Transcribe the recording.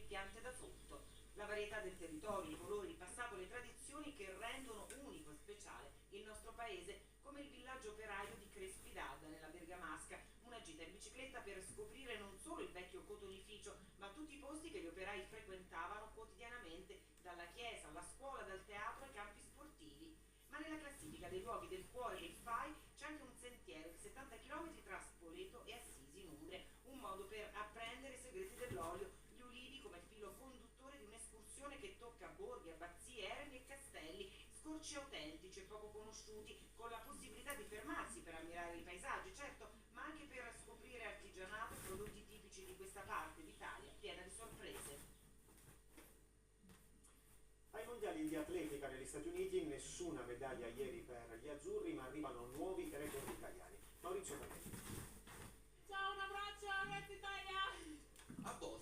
piante da frutto. La varietà del territorio, i colori, il passato, le tradizioni che rendono unico e speciale il nostro paese, come il villaggio operaio di Crespidadda nella Bergamasca, una gita in bicicletta per scoprire non solo il vecchio cotonificio, ma tutti i posti che gli operai frequentavano quotidianamente, dalla chiesa alla scuola, dal teatro ai campi sportivi. Ma nella classifica dei luoghi del cuore del FAI c'è anche un sentiero di 70 km tra Spoleto e Assisi in Umbria, un modo per apprendere i segreti dell'olio, gli ulivi come filo conduttore di un'escursione che tocca borghi, abbazie, eremi e castelli, scorci autentici e poco conosciuti, con la possibilità di fermarsi per ammirare i paesaggi, certo, ma anche per scoprire artigianato e prodotti tipici di questa parte d'Italia, piena di sorprese. Ai mondiali di atletica negli Stati Uniti nessuna medaglia ieri per gli azzurri, ma arrivano nuovi record italiani. Maurizio Panetti. Ciao, un abbraccio, ragazzi Italia! A Bosnia